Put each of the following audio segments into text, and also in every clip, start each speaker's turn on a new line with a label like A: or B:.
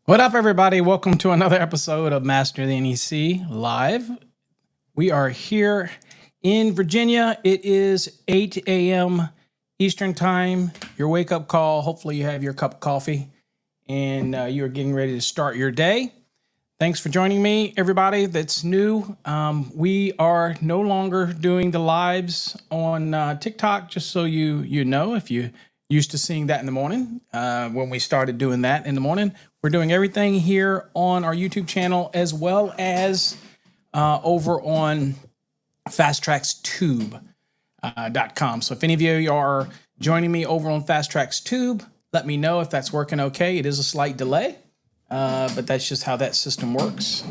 A: What up, everybody? Welcome to another episode of Master the NEC Live. We are here in Virginia. It is 8 a.m. Eastern Time. Your wake up call. Hopefully, you have your cup of coffee and you are getting ready to start your day. Thanks for joining me, everybody that's new. We are no longer doing the lives on TikTok, just so you know, if you used to seeing that in the morning, when we started doing that in the morning. We're doing everything here on our YouTube channel as well as over on fasttrackstube.com. So if any of you are joining me over on Fast Tracks Tube, let me know if that's working okay. It is a slight delay. But that's just how that system works.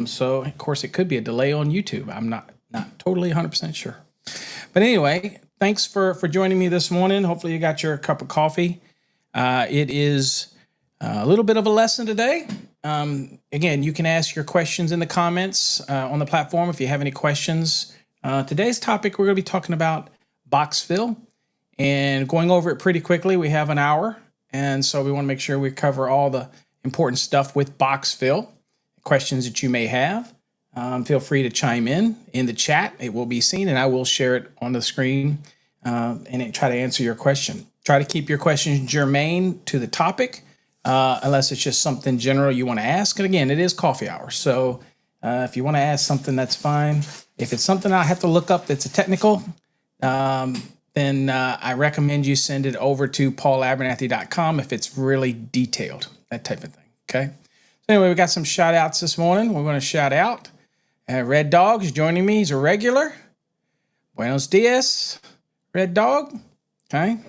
A: So, of course, it could be a delay on YouTube. I'm not totally 100% sure. But anyway, thanks for joining me this morning. Hopefully you got your cup of coffee. It is a little bit of a lesson today. Again, you can ask your questions in the comments on the platform if you have any questions. Today's topic, we're going to be talking about box fill and going over it pretty quickly. We have an hour, and so we want to make sure we cover all the important stuff with box fill. Questions that you may have, feel free to chime in the chat. It will be seen, and I will share it on the screen and try to answer your question. Try to keep your questions germane to the topic, unless it's just something general you want to ask. And again, it is coffee hour, so if you want to ask something, that's fine. If it's something I have to look up that's a technical, then I recommend you send it over to paulabernathy.com if it's really detailed, that type of thing, okay? So anyway, we got some shout outs this morning. We're going to shout out. Red Dog is joining me. He's a regular. Buenos dias, Red Dog, okay?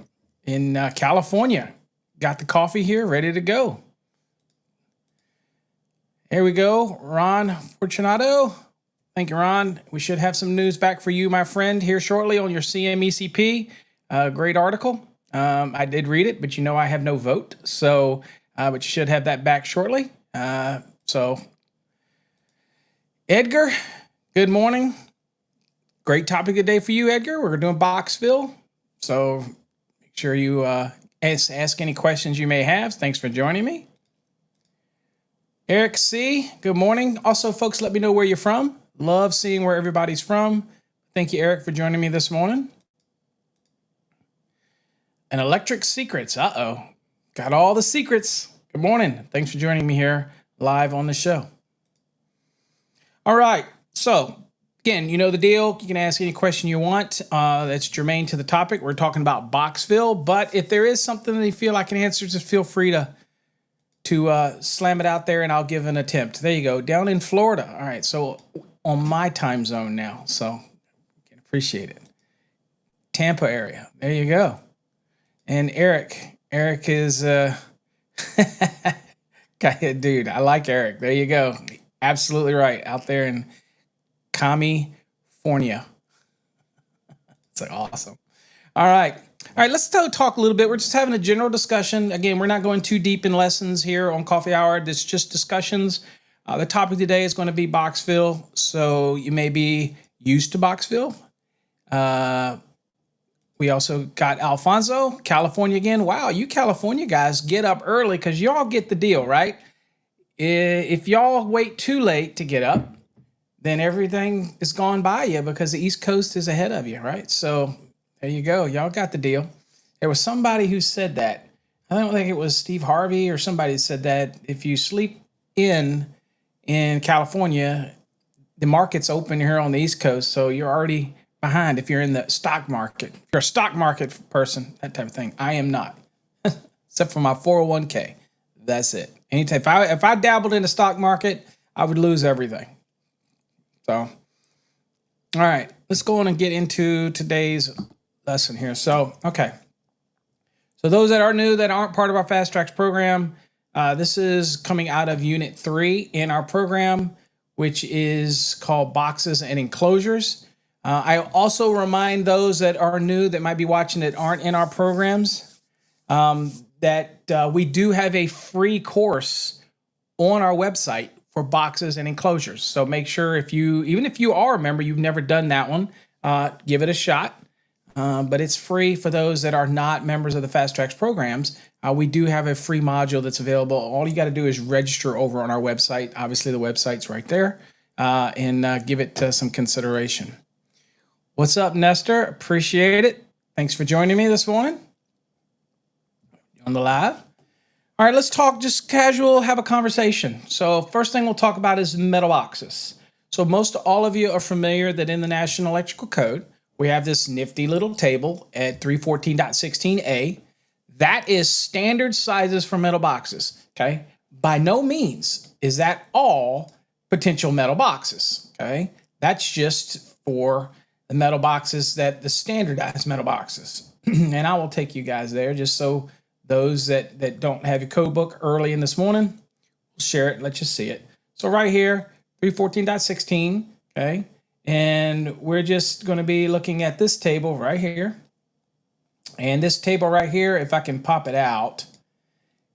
A: In California. Got the coffee here, ready to go. Here we go, Ron Fortunato. Thank you, Ron. We should have some news back for you, my friend, here shortly on your CMECP. Great article. I did read it, but you know I have no vote. So, but you should have that back shortly. So, Edgar, good morning. Great topic today for you, Edgar. We're doing box fill. So, make sure you ask any questions you may have. Thanks for joining me. Eric C., good morning. Also, folks, let me know where you're from. Love seeing where everybody's from. Thank you, Eric, for joining me this morning. And Electric Secrets. Uh-oh. Got all the secrets. Good morning. Thanks for joining me here live on the show. All right. So, again, you know the deal. You can ask any question you want that's germane to the topic. We're talking about box fill. But if there is something that you feel I can answer, just feel free to slam it out there and I'll give an attempt. There you go. Down in Florida. All right. So on my time zone now. So I can appreciate it. Tampa area. There you go. And Eric is dude, I like Eric. There you go. Absolutely right. Out there in California. It's like awesome. All right, let's talk a little bit. We're just having a general discussion. Again, we're not going too deep in lessons here on Coffee Hour. It's just discussions. The topic today is going to be box fill. So you may be used to box fill. We also got Alfonso, California again. Wow, you California guys get up early because y'all get the deal, right? If y'all wait too late to get up, then everything is gone by you because the East Coast is ahead of you, right? So there you go. Y'all got the deal. There was somebody who said that. I don't think it was Steve Harvey or somebody said that if you sleep in California, the market's open here on the East Coast, so you're already behind if you're in the stock market. If you're a stock market person, that type of thing. I am not, except for my 401k. That's it. Anytime if I dabbled in the stock market, I would lose everything. So, all right, let's go on and get into today's lesson here. So, okay. So those that are new, that aren't part of our Fast Tracks program, this is coming out of Unit 3 in our program, which is called Boxes and Enclosures. I also remind those that are new that might be watching that aren't in our programs that we do have a free course on our website for boxes and enclosures. So make sure even if you are a member, you've never done that one, give it a shot. but it's free for those that are not members of the Fast Tracks programs. We do have a free module that's available. All you got to do is register over on our website. Obviously, the website's right there, and give it some consideration. What's up, Nestor? Appreciate it. Thanks for joining me this morning on the live. All right, let's talk just casual, have a conversation. So first thing we'll talk about is metal boxes. So most all of you are familiar that in the National Electrical Code, we have this nifty little table at 314.16a. That is standard sizes for metal boxes, okay? By no means is that all potential metal boxes, okay? That's just for the metal boxes that the standardized metal boxes. And I will take you guys there just so those that don't have your code book early in this morning, we'll share it, let you see it. So right here, 314.16, okay? And we're just going to be looking at this table right here. And this table right here, if I can pop it out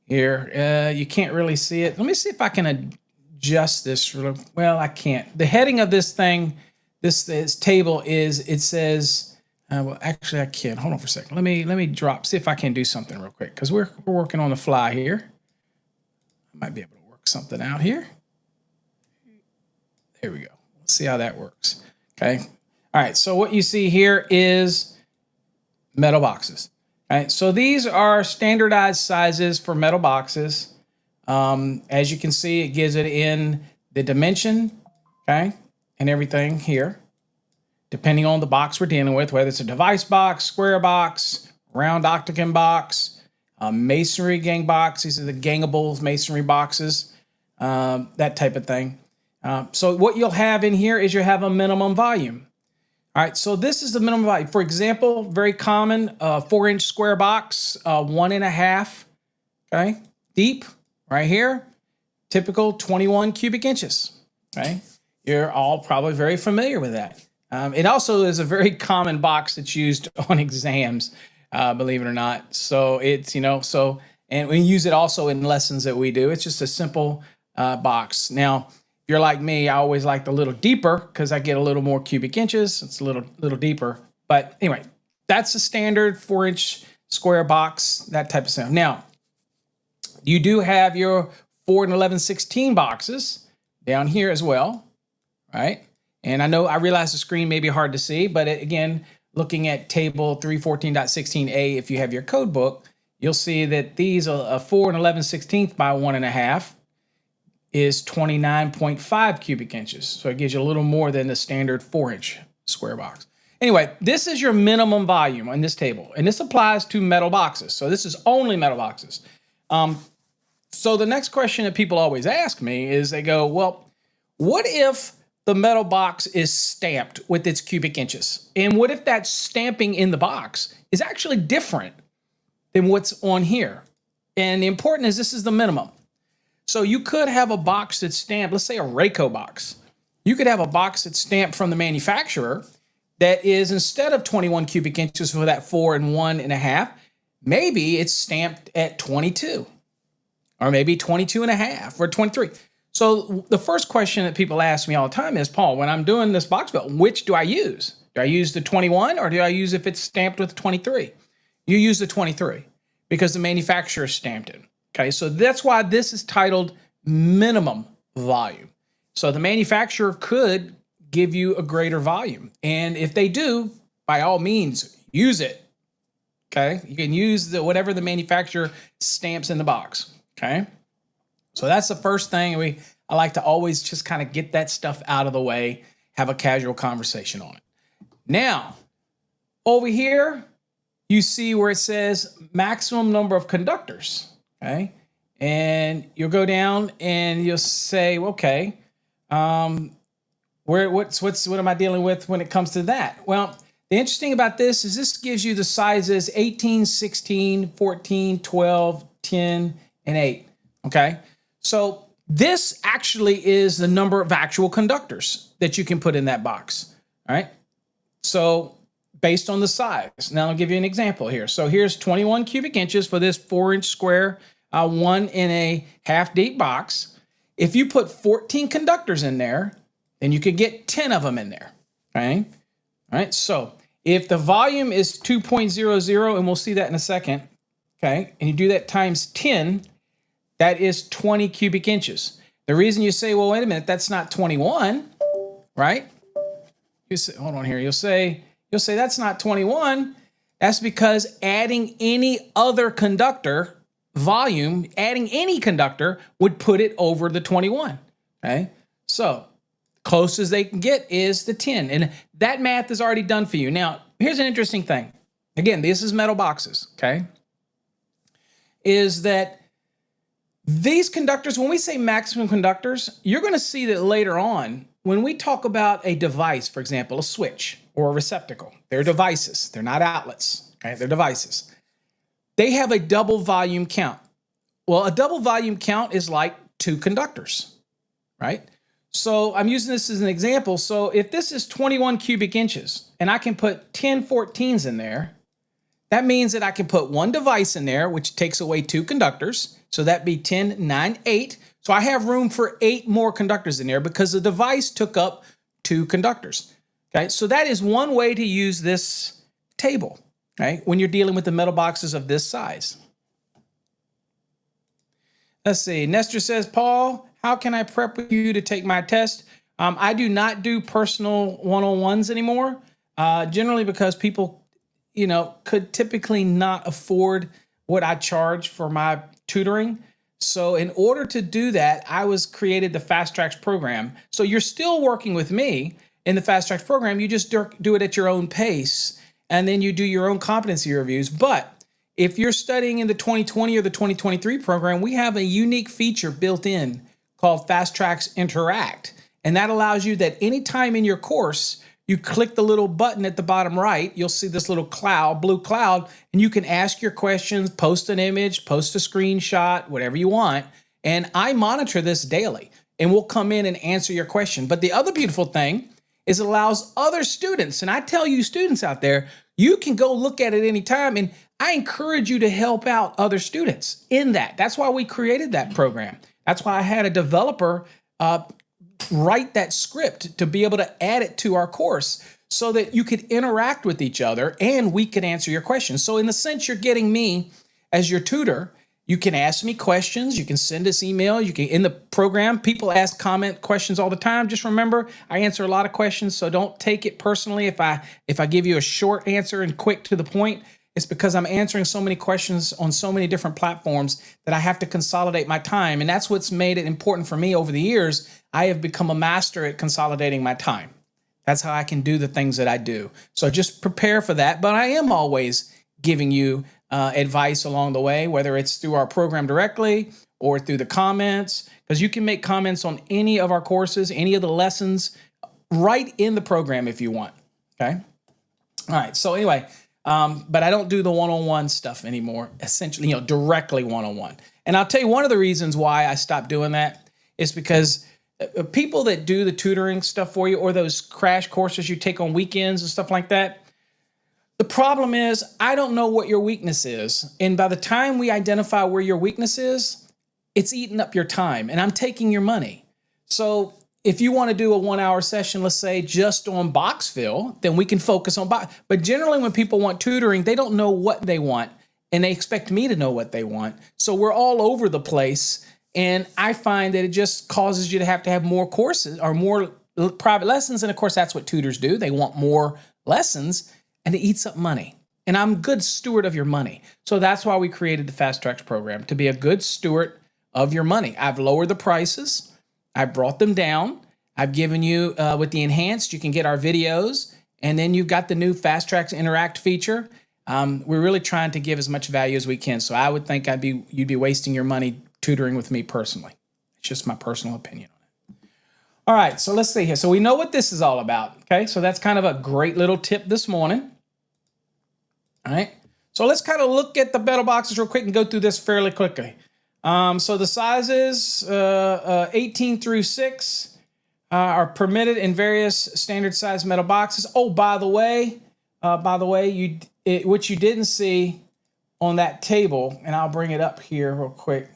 A: here, you can't really see it. Let me see if I can adjust this. Well, I can't. The heading of this thing, this table is, it says, well, actually I can. Hold on for a second. Let me drop, see if I can do something real quick because we're working on the fly here. I might be able to work something out here. There we go. Let's see how that works. Okay. All right. So what you see here is metal boxes. All right. So these are standardized sizes for metal boxes. As you can see, it gives it in the dimension, okay, and everything here, depending on the box we're dealing with, whether it's a device box, square box, round octagon box, masonry gang box. These are the gangable masonry boxes, that type of thing. So what you'll have in here is you have a minimum volume. All right, so this is the minimum volume. For example, very common 4-inch square box, 1.5, okay, deep, right here. Typical 21 cubic inches, okay? You're all probably very familiar with that. It also is a very common box that's used on exams, believe it or not. So it's, and we use it also in lessons that we do. It's just a simple box. Now, if you're like me, I always like the little deeper because I get a little more cubic inches. It's a little deeper. But anyway, that's a standard 4-inch square box, that type of sound. Now, you do have your 4 and 11/16 boxes down here as well, right? And I realize the screen may be hard to see, but again, looking at table 314.16a, if you have your code book, you'll see that these are a 4 and 11/16 by 1.5 is 29.5 cubic inches. So it gives you a little more than the standard 4-inch square box. Anyway, this is your minimum volume on this table, and this applies to metal boxes. So this is only metal boxes. So the next question that people always ask me is they go, well, what if the metal box is stamped with its cubic inches? And what if that stamping in the box is actually different than what's on here? And the important is this is the minimum. So you could have a box that's stamped, let's say a Rayco box. You could have a box that's stamped from the manufacturer that is, instead of 21 cubic inches for that 4 and 1.5, maybe it's stamped at 22, or maybe 22.5 or 23. So the first question that people ask me all the time is, Paul, when I'm doing this box build, which do I use? Do I use the 21 or do I use if it's stamped with 23? You use the 23 because the manufacturer stamped it. Okay, so that's why this is titled minimum volume. So the manufacturer could give you a greater volume. And if they do, by all means, use it. Okay, you can use whatever the manufacturer stamps in the box. Okay, so that's the first thing. I like to always just kind of get that stuff out of the way, have a casual conversation on it. Now, over here, you see where it says maximum number of conductors. Okay, and you'll go down and you'll say, okay, what am I dealing with when it comes to that? Well, the interesting about this is this gives you the sizes 18, 16, 14, 12, 10, and 8. Okay, so this actually is the number of actual conductors that you can put in that box. All right, so based on the size. Now I'll give you an example here. So here's 21 cubic inches for this 4-inch square 1.5 deep box. If you put 14 conductors in there, then you could get 10 of them in there. Okay. All right. So If the volume is 2.00, and we'll see that in a second, okay, and you do that times 10, that is 20 cubic inches. The reason you say, well, wait a minute, that's not 21, right? You say, hold on here. You'll say that's not 21. That's because adding any other conductor volume, adding any conductor would put it over the 21. Okay, so closest they can get is the 10, and that math is already done for you. Now, here's an interesting thing. Again, this is metal boxes. Okay, is that these conductors, when we say maximum conductors, you're going to see that later on when we talk about a device, for example, a switch or a receptacle. They're devices. They're not outlets. Okay? They're devices. They have a double volume count. Well, a double volume count is like 2 conductors, right? So I'm using this as an example. So if this is 21 cubic inches and I can put 10 14s in there, that means that I can put one device in there, which takes away 2 conductors. So that'd be 10, 9, 8. So I have room for 8 more conductors in there because the device took up 2 conductors. Okay, so that is one way to use this table, right, when you're dealing with the metal boxes of this size. Let's see. Nestor says, Paul, how can I prep with you to take my test? I do not do personal one-on-ones anymore, generally because people, could typically not afford what I charge for my tutoring. So in order to do that, I created the Fast Tracks program. So you're still working with me in the Fast Tracks program. You just do it at your own pace, and then you do your own competency reviews. But if you're studying in the 2020 or the 2023 program, we have a unique feature built in called Fast Tracks Interact. And that allows you that anytime in your course, you click the little button at the bottom right, you'll see this little cloud, blue cloud, and you can ask your questions, post an image, post a screenshot, whatever you want. And I monitor this daily, and we'll come in and answer your question. But the other beautiful thing is it allows other students, and I tell you students out there, you can go look at it anytime, and I encourage you to help out other students in that. That's why we created that program. That's why I had a developer write that script to be able to add it to our course so that you could interact with each other and we could answer your questions. So in a sense, you're getting me as your tutor. You can ask me questions. You can send us email. You can, in the program, people ask comment questions all the time. Just remember, I answer a lot of questions, so don't take it personally if I give you a short answer and quick to the point. It's because I'm answering so many questions on so many different platforms that I have to consolidate my time. And that's what's made it important for me over the years. I have become a master at consolidating my time. That's how I can do the things that I do. So just prepare for that. But I am always giving you advice along the way, whether it's through our program directly or through the comments, because you can make comments on any of our courses, any of the lessons right in the program if you want. Okay. All right. So anyway, but I don't do the one-on-one stuff anymore, essentially, directly one-on-one. And I'll tell you one of the reasons why I stopped doing that is because people that do the tutoring stuff for you or those crash courses you take on weekends and stuff like that, the problem is I don't know what your weakness is. And by the time we identify where your weakness is, it's eating up your time and I'm taking your money. So if you want to do a 1-hour session, let's say just on box fill, then we can focus on box. But generally when people want tutoring, they don't know what they want and they expect me to know what they want. So we're all over the place. And I find that it just causes you to have more courses or more private lessons. And of course, that's what tutors do. They want more lessons and it eats up money. And I'm a good steward of your money. So that's why we created the Fast Tracks program, to be a good steward of your money. I've lowered the prices. I brought them down. I've given you, with the enhanced, you can get our videos. And then you've got the new Fast Tracks Interact feature. We're really trying to give as much value as we can. So I would think you'd be wasting your money tutoring with me personally. It's just my personal opinion on it. All right, so let's see here. So we know what this is all about, okay? So that's kind of a great little tip this morning. All right, so let's kind of look at the metal boxes real quick and go through this fairly quickly. So the sizes 18 through 6 are permitted in various standard size metal boxes. Oh, by the way, what you didn't see on that table, and I'll bring it up here real quick,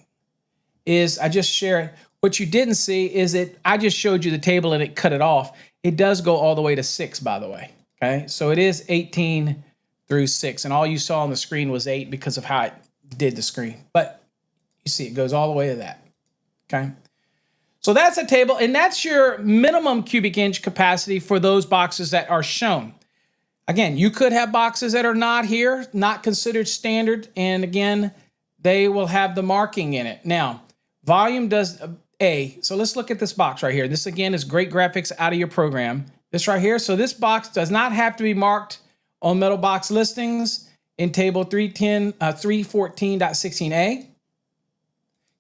A: is I just shared. What you didn't see is I just showed you the table and it cut it off. It does go all the way to 6, by the way. Okay, so it is 18 through 6, and all you saw on the screen was 8 because of how it did the screen. But you see, it goes all the way to that. Okay, so that's a table, and that's your minimum cubic inch capacity for those boxes that are shown. Again, you could have boxes that are not here, not considered standard, and again, they will have the marking in it. Now, volume does A. So let's look at this box right here. This again is great graphics out of your program. This right here. So this box does not have to be marked on metal box listings in table 314.16a.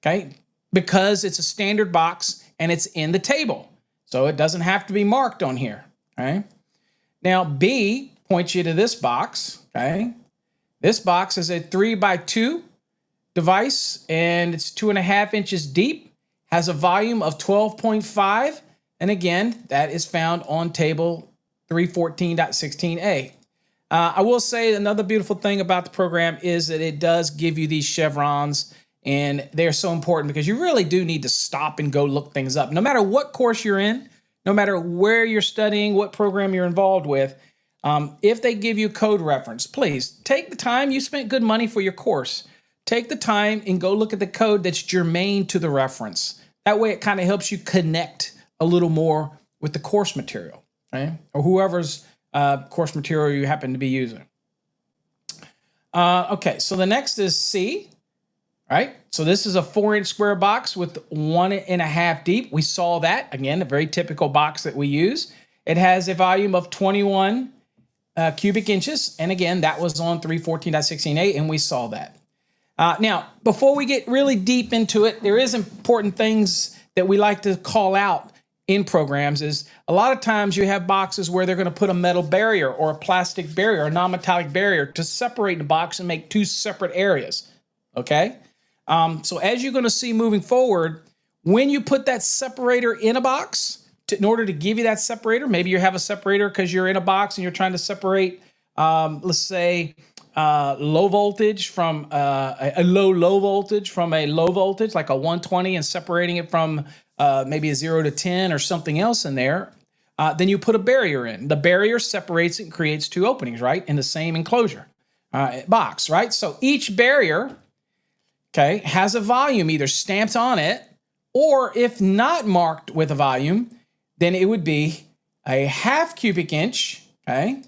A: Okay, because it's a standard box and it's in the table. So it doesn't have to be marked on here. Okay. Now B points you to this box. Okay. This box is a 3x2 device and it's 2.5 inches deep, has a volume of 12.5. And again, that is found on table 314.16a. I will say another beautiful thing about the program is that it does give you these chevrons, and they're so important because you really do need to stop and go look things up. No matter what course you're in, no matter where you're studying, what program you're involved with, if they give you code reference, please take the time. You spent good money for your course. Take the time and go look at the code that's germane to the reference. That way it kind of helps you connect a little more with the course material, right? Or whoever's course material you happen to be using. Okay, so the next is C, right? So this is a 4-inch square box with 1.5 deep. We saw that, again, a very typical box that we use. It has a volume of 21 cubic inches. And again, that was on 314.16a, and we saw that. Now, before we get really deep into it, there is important things that we like to call out in programs. Is a lot of times you have boxes where they're going to put a metal barrier or a plastic barrier, a non-metallic barrier to separate the box and make two separate areas, okay? So as you're going to see moving forward, when you put that separator in a box, in order to give you that separator, maybe you have a separator because you're in a box and you're trying to separate, let's say, low voltage from a low voltage from a low voltage, like a 120, and separating it from maybe a 0 to 10 or something else in there, then you put a barrier in. The barrier separates it and creates two openings, right, in the same enclosure box, right? So each barrier, okay, has a volume either stamped on it, or if not marked with a volume, then it would be a 1/2 cubic inch, okay?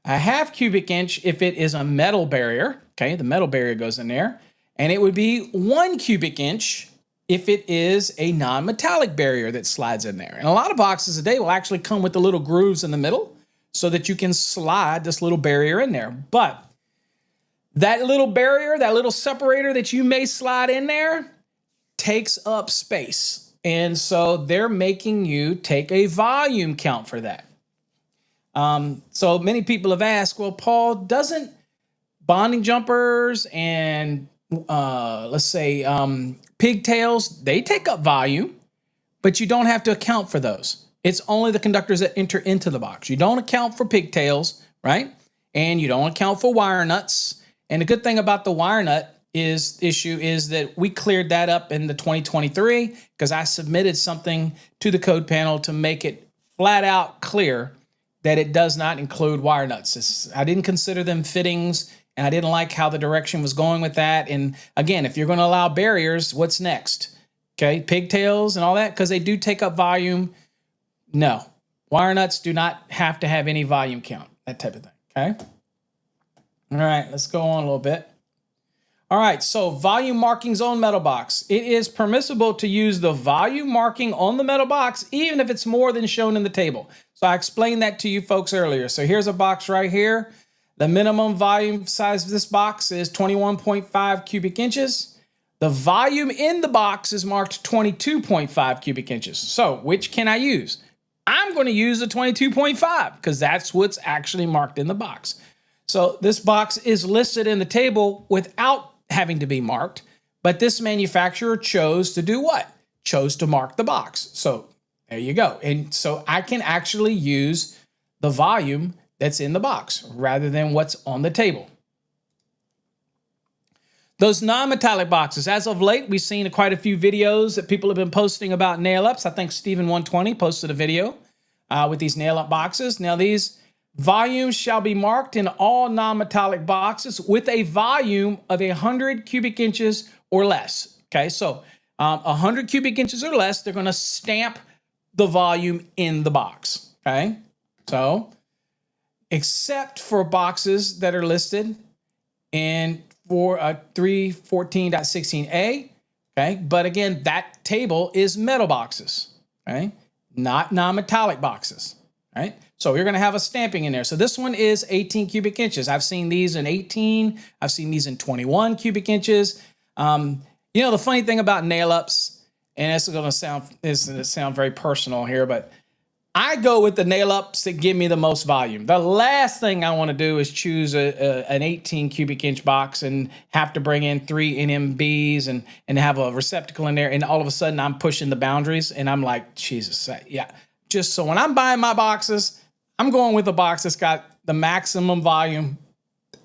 A: A 1/2 cubic inch if it is a metal barrier, okay? The metal barrier goes in there. And it would be 1 cubic inch if it is a non-metallic barrier that slides in there. And a lot of boxes today will actually come with the little grooves in the middle so that you can slide this little barrier in there. But that little barrier, that little separator that you may slide in there takes up space. And so they're making you take a volume count for that. So many people have asked, well, Paul, doesn't bonding jumpers and let's say pigtails, they take up volume, but you don't have to account for those. It's only the conductors that enter into the box. You don't account for pigtails, right? And you don't account for wire nuts. And the good thing about the wire nut issue is that we cleared that up in the 2023 because I submitted something to the code panel to make it flat out clear that it does not include wire nuts. I didn't consider them fittings, and I didn't like how the direction was going with that. And again, if you're going to allow barriers, what's next? Okay, pigtails and all that, because they do take up volume. No, wire nuts do not have to have any volume count, that type of thing, okay? All right, let's go on a little bit. All right, so volume markings on metal box. It is permissible to use the volume marking on the metal box, even if it's more than shown in the table. So I explained that to you folks earlier. So here's a box right here. The minimum volume size of this box is 21.5 cubic inches. The volume in the box is marked 22.5 cubic inches. So which can I use? I'm going to use the 22.5 because that's what's actually marked in the box. So this box is listed in the table without having to be marked, but this manufacturer chose to do what? Chose to mark the box. So there you go. And so I can actually use the volume that's in the box rather than what's on the table. Those non-metallic boxes, as of late, we've seen quite a few videos that people have been posting about nail-ups. I think Steven120 posted a video with these nail-up boxes. Now these Volumes shall be marked in all non-metallic boxes with a volume of 100 cubic inches or less. Okay, so 100 cubic inches or less, they're going to stamp the volume in the box. Okay, so except for boxes that are listed in 314.16a. Okay, but again, that table is metal boxes. Okay, not non-metallic boxes. Right? So you're going to have a stamping in there. So this one is 18 cubic inches. I've seen these in 18. I've seen these in 21 cubic inches. You know, the funny thing about nail ups, and this is going to sound very personal here, but I go with the nail ups that give me the most volume. The last thing I want to do is choose an 18 cubic inch box and have to bring in 3 NMBs and have a receptacle in there. And all of a sudden I'm pushing the boundaries and I'm like, Jesus, yeah. Just so when I'm buying my boxes, I'm going with a box that's got the maximum volume,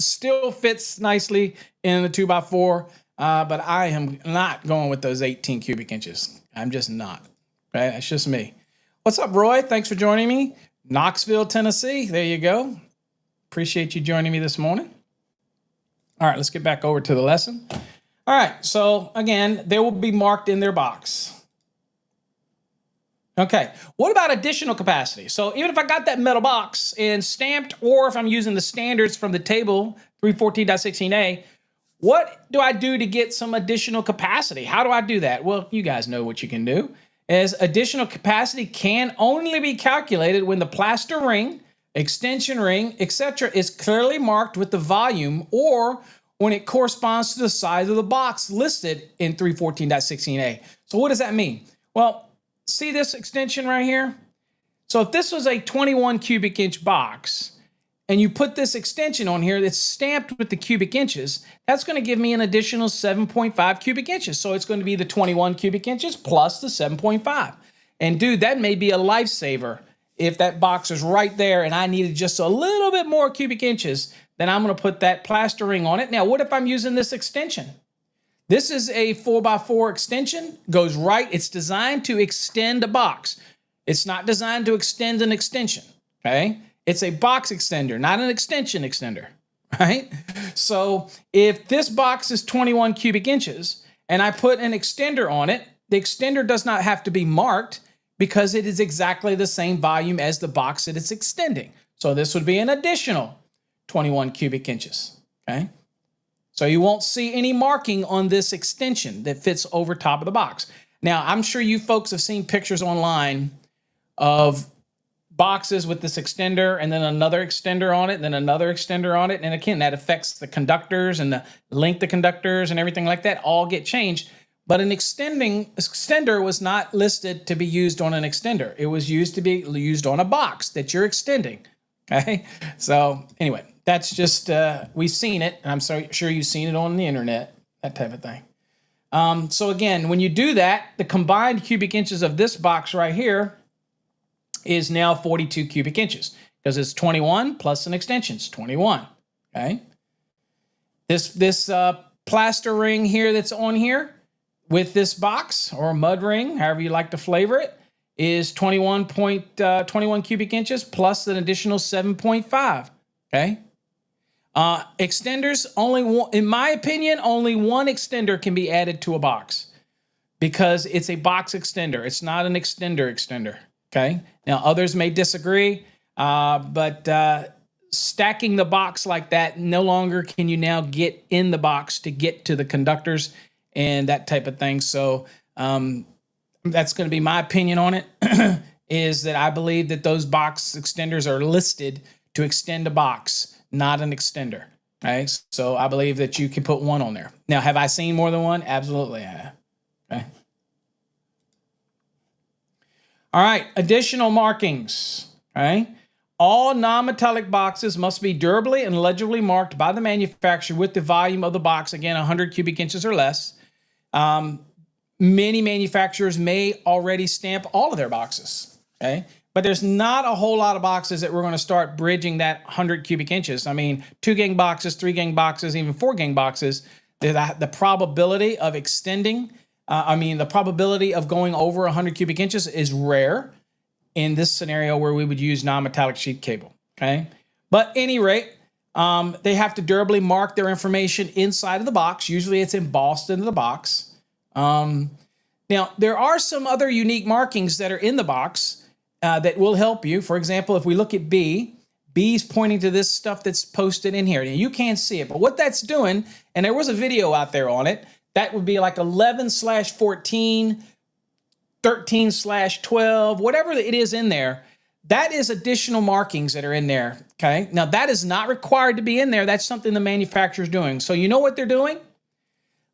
A: still fits nicely in the 2x4, but I am not going with those 18 cubic inches. I'm just not. Right? That's just me. What's up, Roy? Thanks for joining me. Knoxville, Tennessee. There you go. Appreciate you joining me this morning. All right, let's get back over to the lesson. All right, so again, they will be marked in their box. Okay, what about additional capacity? So even if I got that metal box and stamped, or if I'm using the standards from the table 314.16a, what do I do to get some additional capacity? How do I do that? Well, you guys know what you can do. As additional capacity can only be calculated when the plaster ring, extension ring, etc. is clearly marked with the volume, or when it corresponds to the size of the box listed in 314.16a. So what does that mean? Well, see this extension right here? So if this was a 21 cubic inch box and you put this extension on here that's stamped with the cubic inches, that's going to give me an additional 7.5 cubic inches. So it's going to be the 21 cubic inches plus the 7.5. And dude, that may be a lifesaver. If that box is right there and I needed just a little bit more cubic inches, then I'm going to put that plaster ring on it. Now, what if I'm using this extension? This is a 4x4 extension, goes right. It's designed to extend a box. It's not designed to extend an extension, okay? It's a box extender, not an extension extender, right? So if this box is 21 cubic inches and I put an extender on it, the extender does not have to be marked because it is exactly the same volume as the box that it's extending. So this would be an additional 21 cubic inches, okay? So you won't see any marking on this extension that fits over top of the box. Now, I'm sure you folks have seen pictures online of boxes with this extender and then another extender on it, and then another extender on it. And again, that affects the conductors and the length of conductors and everything like that all get changed. But an extender was not listed to be used on an extender. It was used to be used on a box that you're extending, okay? So anyway. That's just, we've seen it, and I'm sure you've seen it on the internet, that type of thing. So again, when you do that, the combined cubic inches of this box right here is now 42 cubic inches because it's 21 plus an extension, it's 21, okay? This plaster ring here that's on here with this box, or mud ring, however you like to flavor it, is 21 cubic inches plus an additional 7.5, okay? Extenders, only one, in my opinion, only one extender can be added to a box because it's a box extender. It's not an extender, okay? Now, others may disagree, but stacking the box like that, no longer can you now get in the box to get to the conductors and that type of thing. So that's going to be my opinion on it, is that I believe that those box extenders are listed to extend a box, not an extender. Okay, so I believe that you can put one on there. Now, have I seen more than one? Absolutely, I have. Okay. All right, additional markings. Okay. All non-metallic boxes must be durably and legibly marked by the manufacturer with the volume of the box, again, 100 cubic inches or less. Many manufacturers may already stamp all of their boxes. Okay. But there's not a whole lot of boxes that we're going to start bridging that 100 cubic inches. I mean, 2-gang boxes, 3-gang boxes, even 4-gang boxes, the probability of extending, the probability of going over 100 cubic inches is rare in this scenario where we would use non-metallic sheet cable, okay? But at any rate, they have to durably mark their information inside of the box. Usually it's embossed into the box. Now, there are some other unique markings that are in the box that will help you. For example, if we look at B, B's pointing to this stuff that's posted in here. Now, you can't see it, but what that's doing, and there was a video out there on it, that would be like 11/14, 13/12, whatever it is in there. That is additional markings that are in there, okay? Now, that is not required to be in there. That's something the manufacturer's doing. So you know what they're doing?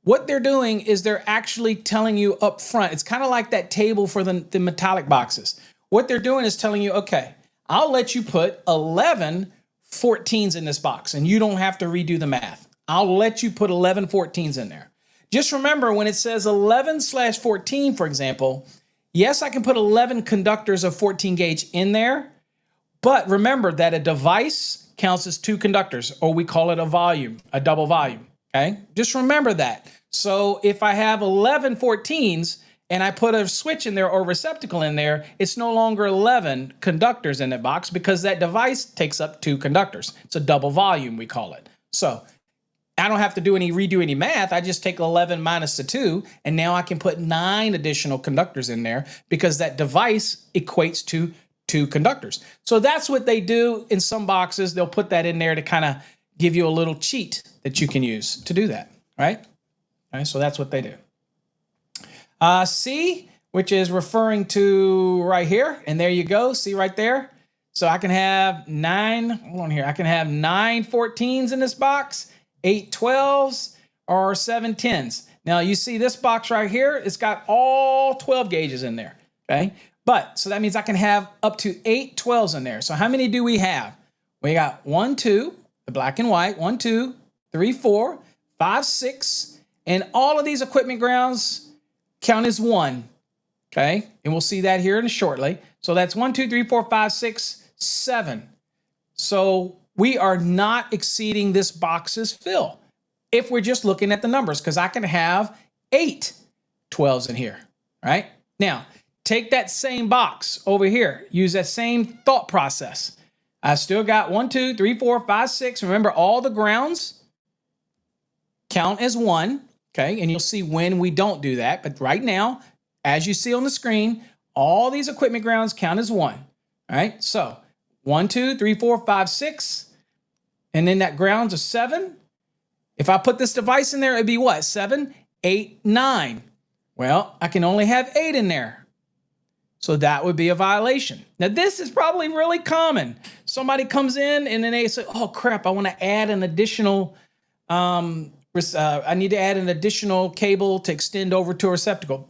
A: What they're doing is they're actually telling you up front. It's kind of like that table for the metallic boxes. What they're doing is telling you, okay, I'll let you put 11 14s in this box, and you don't have to redo the math. I'll let you put 11 14s in there. Just remember, when it says 11/14, for example, yes, I can put 11 conductors of 14 gauge in there, but remember that a device counts as 2 conductors, or we call it a volume, a double volume, okay? Just remember that. So if I have 11 14s and I put a switch in there or receptacle in there, it's no longer 11 conductors in the box because that device takes up 2 conductors. It's a double volume, we call it. So I don't have to redo any math. I just take 11 minus the 2, and now I can put 9 additional conductors in there because that device equates to 2 conductors. So that's what they do in some boxes. They'll put that in there to kind of give you a little cheat that you can use to do that, right? Okay, so that's what they do. C, which is referring to right here, and there you go. See right there? So I can have 9, hold on here. I can have 9 14s in this box, 8 12s, or 7 10s. Now you see this box right here, it's got all 12 gauges in there, okay? But, so that means I can have up to 8 12s in there. So how many do we have? We got 1, 2, the black and white, 1, 2, 3, 4, 5, 6, and all of these equipment grounds count as 1, okay? And we'll see that here in shortly. So that's 1, 2, 3, 4, 5, 6, 7. So we are not exceeding this box's fill if we're just looking at the numbers, because I can have 8 12s in here, right? Now, take that same box over here. Use that same thought process. I still got 1, 2, 3, 4, 5, 6. Remember, all the grounds count as 1, okay? And you'll see when we don't do that. But right now, as you see on the screen, all these equipment grounds count as 1, all right? So 1, 2, 3, 4, 5, 6. And then that ground's a 7. If I put this device in there, it'd be what? 7, 8, 9. Well, I can only have 8 in there. So that would be a violation. Now, this is probably really common. Somebody comes in and then they say, oh, crap, I want to add an additional, I need to add an additional cable to extend over to a receptacle.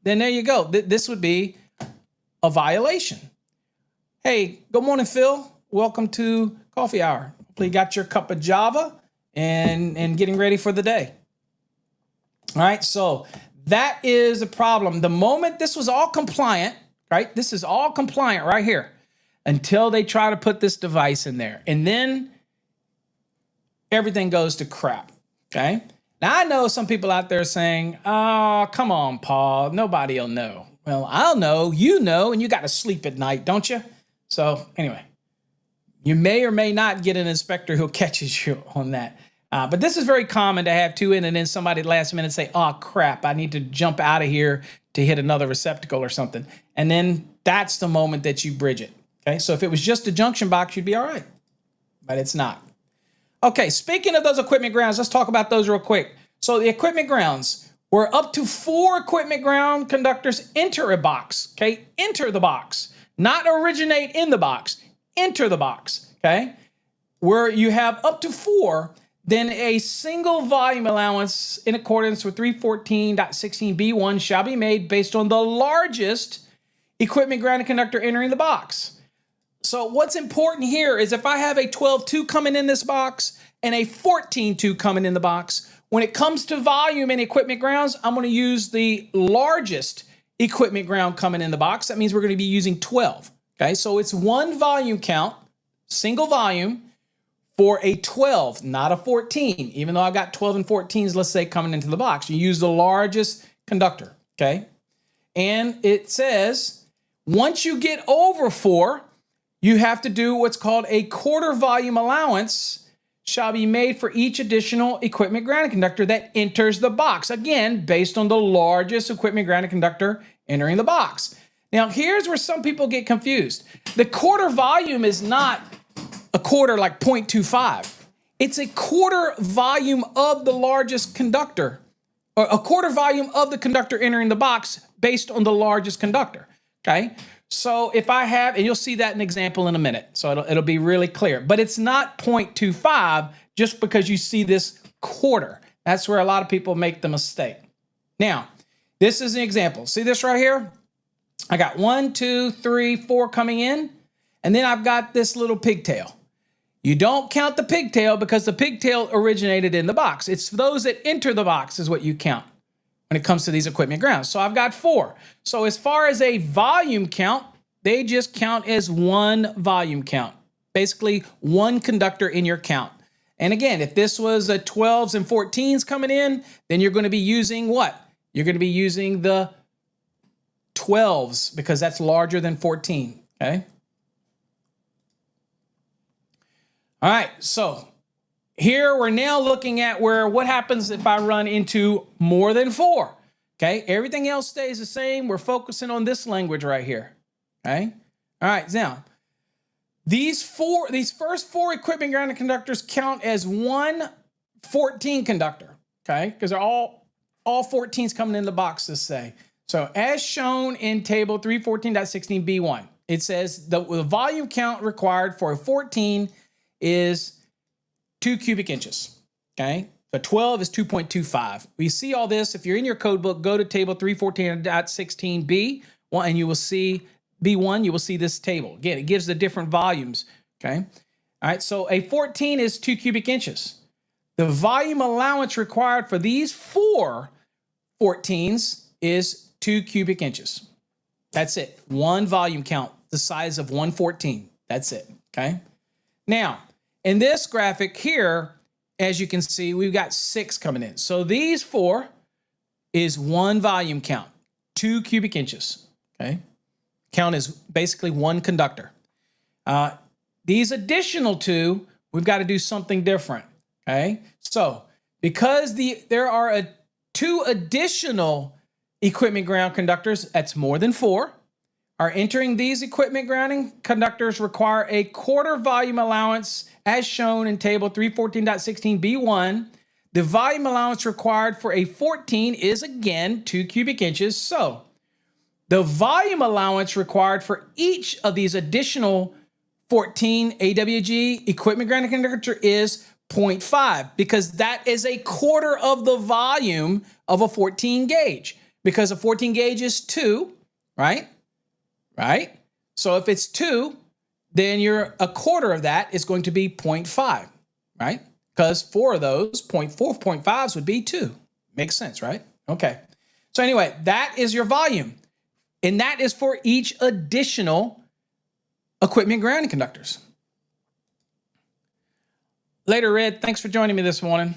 A: Then there you go. This would be a violation. Hey, good morning, Phil. Welcome to Coffee Hour. Hopefully you got your cup of Java and getting ready for the day. All right, so that is a problem. The moment this was all compliant, right? This is all compliant right here until they try to put this device in there. And then everything goes to crap, okay? Now, I know some people out there saying, oh, come on, Paul. Nobody will know. Well, I'll know, and you got to sleep at night, don't you? So anyway, you may or may not get an inspector who catches you on that. But this is very common to have 2 in and then somebody at the last minute say, oh, crap, I need to jump out of here to hit another receptacle or something. And then that's the moment that you bridge it. Okay, so if it was just a junction box, you'd be all right. But it's not. Okay, speaking of those equipment grounds, let's talk about those real quick. So the equipment grounds, where up to 4 equipment ground conductors enter a box. Okay, enter the box. Not originate in the box. Enter the box. Okay, where you have up to 4, then a single volume allowance in accordance with 314.16b1 shall be made based on the largest equipment grounded conductor entering the box. So what's important here is if I have a 12-2 coming in this box and a 14-2 coming in the box, when it comes to volume and equipment grounds, I'm going to use the largest equipment ground coming in the box. That means we're going to be using 12. Okay, so it's 1 volume count, single volume, for a 12, not a 14. Even though I've got 12 and 14s, let's say, coming into the box. You use the largest conductor, okay? And it says, once you get over 4, you have to do what's called a quarter volume allowance shall be made for each additional equipment grounding conductor that enters the box. Again, based on the largest equipment grounding conductor entering the box. Now, here's where some people get confused. The quarter volume is not a quarter like 0.25. It's a quarter volume of the largest conductor, or a quarter volume of the conductor entering the box based on the largest conductor, okay? So if I have, and you'll see that in an example in a minute, so it'll be really clear, but it's not 0.25 just because you see this quarter. That's where a lot of people make the mistake. Now, this is an example. See this right here? I got 1, 2, 3, 4 coming in, and then I've got this little pigtail. You don't count the pigtail because the pigtail originated in the box. It's those that enter the box is what you count when it comes to these equipment grounds. So I've got 4. So as far as a volume count, they just count as one volume count. Basically, one conductor in your count. And again, if this was a 12s and 14s coming in, then you're going to be using what? You're going to be using the 12s because that's larger than 14, okay? All right, so here we're now looking at what happens if I run into more than 4, okay? Everything else stays the same. We're focusing on this language right here, okay? All right, now, these first 4 equipment grounding conductors count as one 14 conductor, okay? Because they're all 14s coming in the box, let's say. So as shown in table 314.16b1, it says the volume count required for a 14 is 2 cubic inches, okay? So 12 is 2.25. We see all this. If you're in your code book, go to table 314.16b, and you will see B1, you will see this table. Again, it gives the different volumes, okay? All right, so a 14 is 2 cubic inches. The volume allowance required for these 4 14s is 2 cubic inches. That's it. One volume count, the size of 114. That's it, okay? Now, in this graphic here, as you can see, we've got 6 coming in. So these 4 is one volume count, 2 cubic inches, okay? Count is basically one conductor. These additional 2, we've got to do something different, okay? So because there are 2 additional equipment ground conductors, that's more than 4, are entering these equipment grounding conductors require a quarter volume allowance as shown in table 314.16b1. The volume allowance required for a 14 is again 2 cubic inches. So the volume allowance required for each of these additional 14 AWG equipment grounding conductor is 0.5 because that is a quarter of the volume of a 14 gauge because a 14 gauge is 2, right? Right? So if it's 2, then a quarter of that is going to be 0.5, right? Because 4 of those, 0.4, 0.5s would be 2. Makes sense, right? Okay. So anyway, that is your volume. And that is for each additional equipment grounding conductors. Later, Red. Thanks for joining me this morning.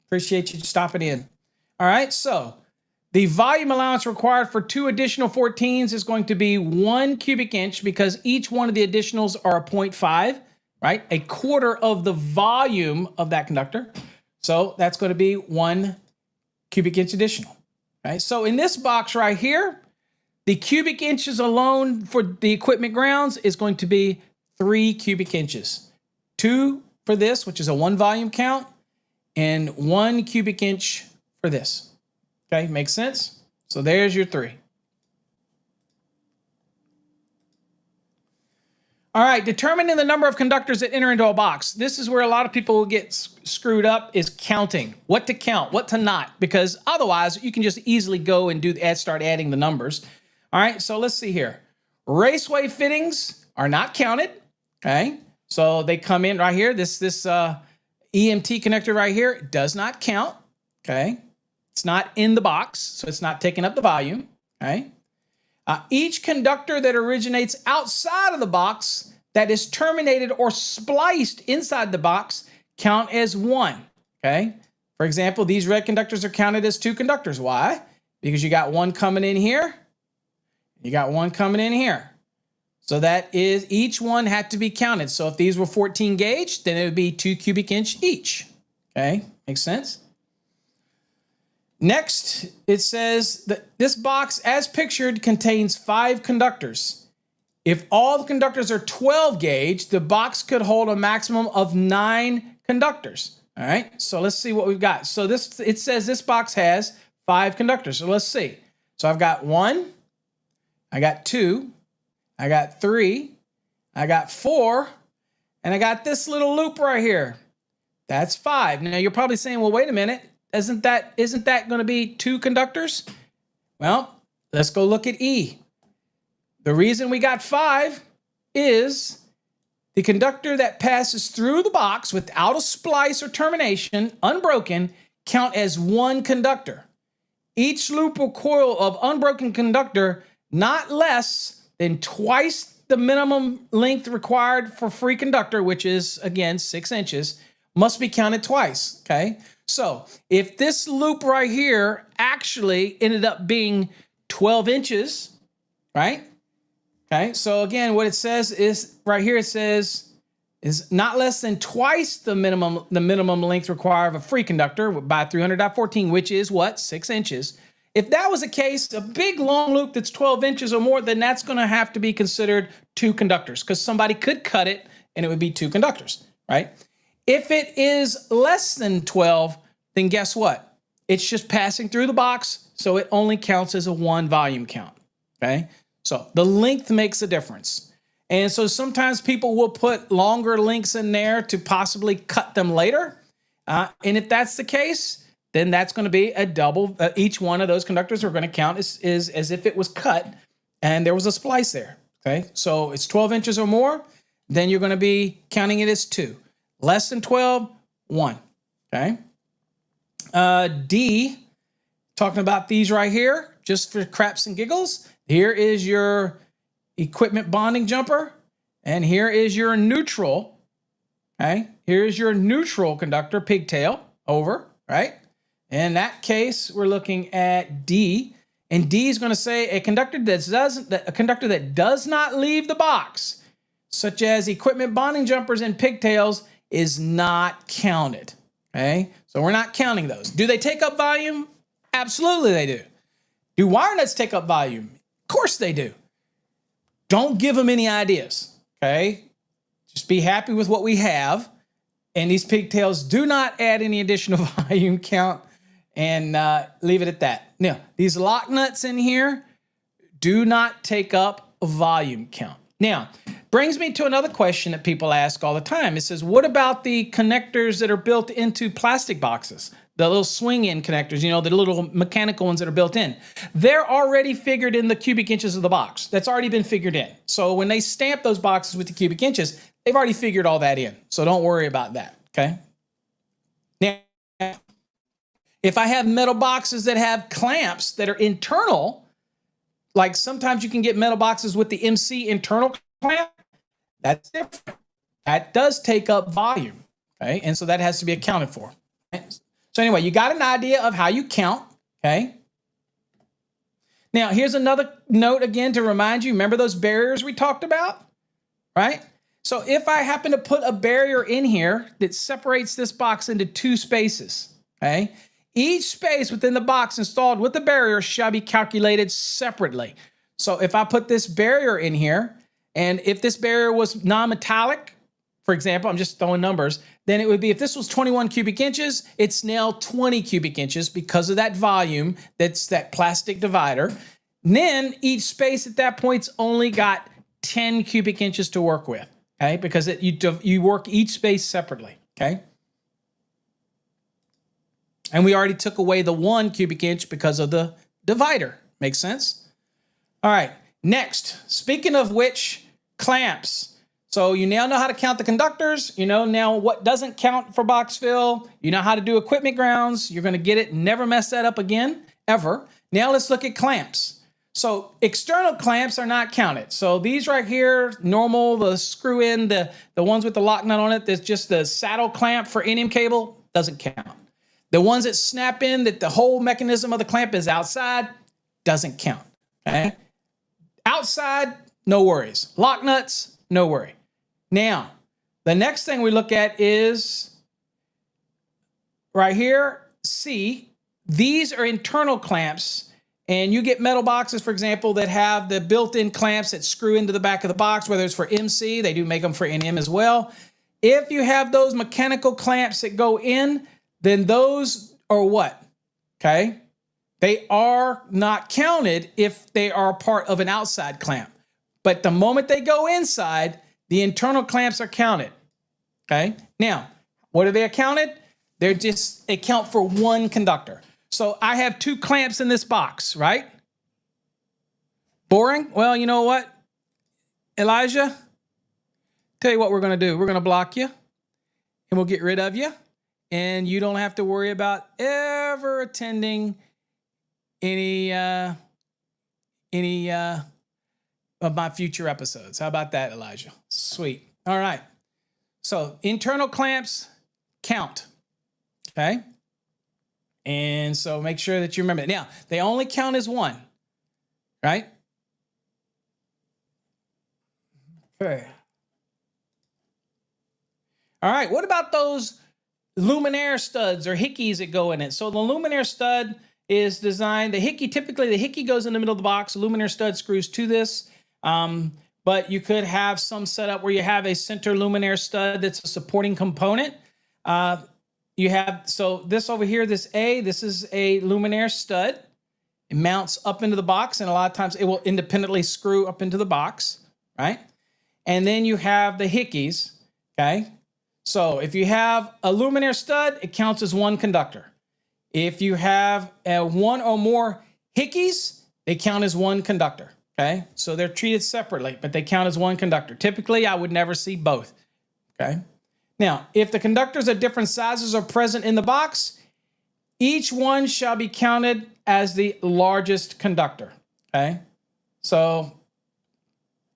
A: Appreciate you stopping in. All right, so the volume allowance required for 2 additional 14s is going to be 1 cubic inch because each one of the additionals are a 0.5, right? A quarter of the volume of that conductor. So that's going to be 1 cubic inch additional, right? So in this box right here, the cubic inches alone for the equipment grounds is going to be 3 cubic inches. 2 for this, which is a 1 volume count, and 1 cubic inch for this. Okay, makes sense? So there's your 3. All right, determining the number of conductors that enter into a box. This is where a lot of people get screwed up is counting. What to count, what to not, because otherwise you can just easily go and start adding the numbers. All right, so let's see here. Raceway fittings are not counted, okay? So they come in right here. This EMT connector right here does not count, okay? It's not in the box, so it's not taking up the volume, okay? Each conductor that originates outside of the box that is terminated or spliced inside the box count as 1, okay? For example, these red conductors are counted as 2 conductors. Why? Because you got one coming in here, you got one coming in here. So that is, each one had to be counted. So if these were 14 gauge, then it would be 2 cubic inch each. Okay, makes sense? Next, it says that this box, as pictured, contains 5 conductors. If all the conductors are 12 gauge, the box could hold a maximum of 9 conductors. All right, so let's see what we've got. So it says this box has 5 conductors. So let's see. So I've got 1, I got 2, I got 3, I got 4, and I got this little loop right here. That's 5. Now you're probably saying, well, wait a minute. Isn't that going to be 2 conductors? Well, let's go look at E. The reason we got 5 is the conductor that passes through the box without a splice or termination, unbroken, count as 1 conductor. Each loop or coil of unbroken conductor not less than twice the minimum length required for free conductor, which is, again, 6 inches, must be counted twice, okay? So if this loop right here actually ended up being 12 inches, right? Okay, so again, what it says is, right here it says, is not less than twice the minimum length required of a free conductor by 300.14, which is what? 6 inches. If that was the case, a big long loop that's 12 inches or more, then that's going to have to be considered 2 conductors, because somebody could cut it and it would be 2 conductors, right? If it is less than 12, then guess what? It's just passing through the box, so it only counts as a 1 volume count, okay? So the length makes a difference. And so sometimes people will put longer links in there to possibly cut them later. And if that's the case, then that's going to be a double. Each one of those conductors are going to count as if it was cut and there was a splice there, okay? So it's 12 inches or more, then you're going to be counting it as 2. Less than 12, 1, okay? D, talking about these right here, just for craps and giggles. Here is your equipment bonding jumper, and here is your neutral, okay? Here's your neutral conductor, pigtail, over, right? In that case, we're looking at D, and D is going to say a conductor that does not leave the box, such as equipment bonding jumpers and pigtails, is not counted, okay? So we're not counting those. Do they take up volume? Absolutely they do. Do wire nuts take up volume? Of course they do. Don't give them any ideas, okay? Just be happy with what we have. And these pigtails do not add any additional volume count, and leave it at that. Now, these lock nuts in here do not take up a volume count. Now, brings me to another question that people ask all the time. It says, what about the connectors that are built into plastic boxes? The little swing-in connectors, you know, the little mechanical ones that are built in. They're already figured in the cubic inches of the box. That's already been figured in. So when they stamp those boxes with the cubic inches, they've already figured all that in. So don't worry about that, okay? Now, if I have metal boxes that have clamps that are internal, like sometimes you can get metal boxes with the MC internal clamp, that's different. That does take up volume, okay? And so that has to be accounted for. Okay? So anyway, you got an idea of how you count, okay? Now, here's another note again to remind you. Remember those barriers we talked about, right? So if I happen to put a barrier in here that separates this box into 2 spaces, okay? Each space within the box installed with the barrier shall be calculated separately. So if I put this barrier in here, and if this barrier was non-metallic, for example, I'm just throwing numbers, then it would be, if this was 21 cubic inches, it's now 20 cubic inches because of that volume, that's that plastic divider. And then each space at that point's only got 10 cubic inches to work with, okay? Because you work each space separately, okay? And we already took away the 1 cubic inch because of the divider. Makes sense? All right, next, speaking of which, clamps. So you now know how to count the conductors. You know now what doesn't count for box fill. You know how to do equipment grounds. You're going to get it. Never mess that up again, ever. Now let's look at clamps. So external clamps are not counted. So these right here, normal, the screw in, the ones with the lock nut on it, there's just the saddle clamp for NM cable, doesn't count. The ones that snap in, that the whole mechanism of the clamp is outside, doesn't count, okay? Outside, no worries. Lock nuts, no worry. Now, the next thing we look at is right here, C. These are internal clamps, and you get metal boxes, for example, that have the built-in clamps that screw into the back of the box, whether it's for MC, they do make them for NM as well. If you have those mechanical clamps that go in, then those are what? Okay? They are not counted if they are part of an outside clamp. But the moment they go inside, the internal clamps are counted. Okay? Now, what are they counted? They count for one conductor. So I have 2 clamps in this box, right? Boring? Well, you know what, Elijah? Tell you what we're going to do. We're going to block you, and we'll get rid of you, and you don't have to worry about ever attending any of my future episodes. How about that, Elijah? Sweet. All right. So internal clamps count. Okay. And so make sure that you remember that. Now, they only count as one, right? Okay. All right. What about those luminaire studs or hickeys that go in it? So the luminaire stud is designed, typically the hickey goes in the middle of the box. The luminaire stud screws to this. But you could have some setup where you have a center luminaire stud that's a supporting component. So this over here, this is a luminaire stud. It mounts up into the box, and a lot of times it will independently screw up into the box, right? And then you have the hickeys, okay? So if you have a luminaire stud, it counts as one conductor. If you have one or more hickeys, they count as one conductor, okay? So they're treated separately, but they count as one conductor. Typically, I would never see both, okay? Now, if the conductors of different sizes are present in the box, each one shall be counted as the largest conductor, okay? So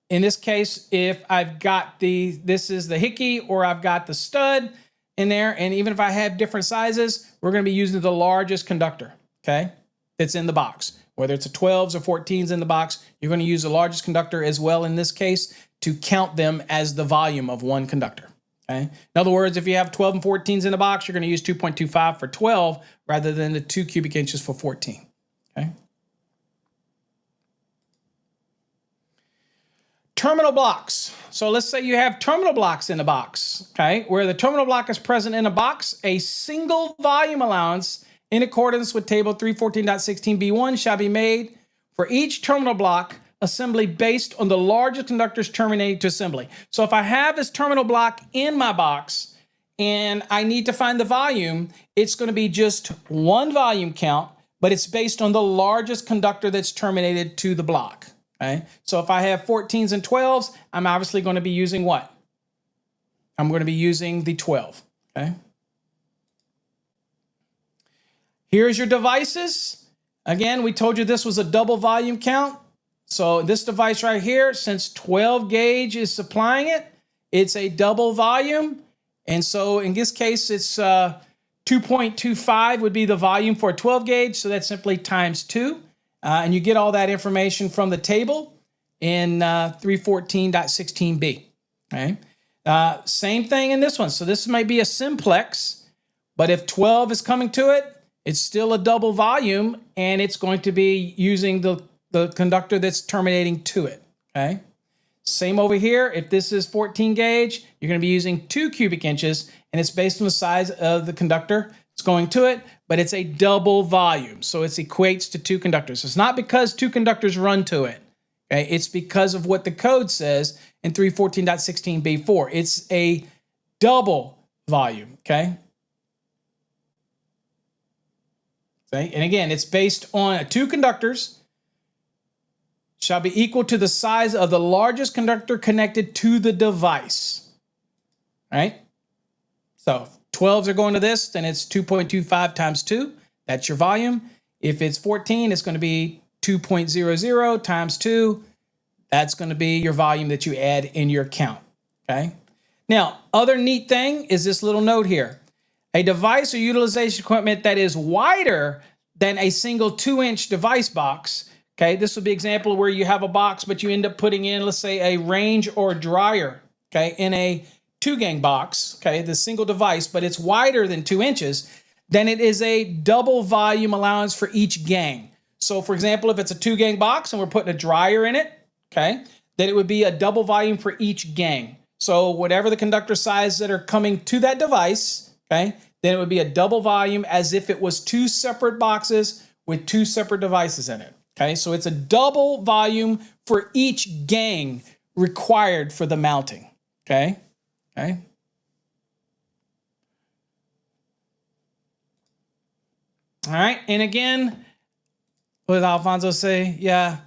A: in this case, if I've got this is the hickey or I've got the stud in there, and even if I have different sizes, we're going to be using the largest conductor, okay, that's in the box. Whether it's a 12s or 14s in the box, you're going to use the largest conductor as well in this case to count them as the volume of one conductor. Okay. In other words, if you have 12 and 14s in the box, you're going to use 2.25 for 12 rather than the 2 cubic inches for 14. Okay. Terminal blocks. So let's say you have terminal blocks in a box, okay, where the terminal block is present in a box. A single volume allowance in accordance with table 314.16b1 shall be made for each terminal block assembly based on the largest conductors terminating to assembly. So if I have this terminal block in my box and I need to find the volume, it's going to be just one volume count, but it's based on the largest conductor that's terminated to the block. Okay? So if I have 14s and 12s, I'm obviously going to be using what? I'm going to be using the 12. Okay? Here's your devices. Again, we told you this was a double volume count. So this device right here, since 12 gauge is supplying it, it's a double volume. And so in this case, it's 2.25 would be the volume for a 12 gauge. So that's simply times 2. And you get all that information from the table in 314.16b. Okay? Same thing in this one. So this might be a simplex, but if 12 is coming to it, it's still a double volume, and it's going to be using the conductor that's terminating to it, okay? Same over here. If this is 14 gauge, you're going to be using 2 cubic inches, and it's based on the size of the conductor it's going to it, but it's a double volume, so it equates to 2 conductors. It's not because 2 conductors run to it, okay? It's because of what the code says in 314.16b4. It's a double volume, okay? And again, it's based on 2 conductors shall be equal to the size of the largest conductor connected to the device. All right? So 12s are going to this, then it's 2.25 times 2. That's your volume. If it's 14, it's going to be 2.00 times 2. That's going to be your volume that you add in your count. Okay? Now, other neat thing is this little note here. A device or utilization equipment that is wider than a single 2-inch device box Okay, this would be an example where you have a box, but you end up putting in, let's say, a range or dryer, okay, in a 2-gang box, okay, the single device, but it's wider than 2 inches, then it is a double volume allowance for each gang. So, for example, if it's a 2-gang box and we're putting a dryer in it, okay, then it would be a double volume for each gang. So whatever the conductor size that are coming to that device, okay, then it would be a double volume as if it was 2 separate boxes with 2 separate devices in it. Okay, so it's a double volume for each gang required for the mounting. Okay, okay. All right, and again, what did Alfonso say? Yeah,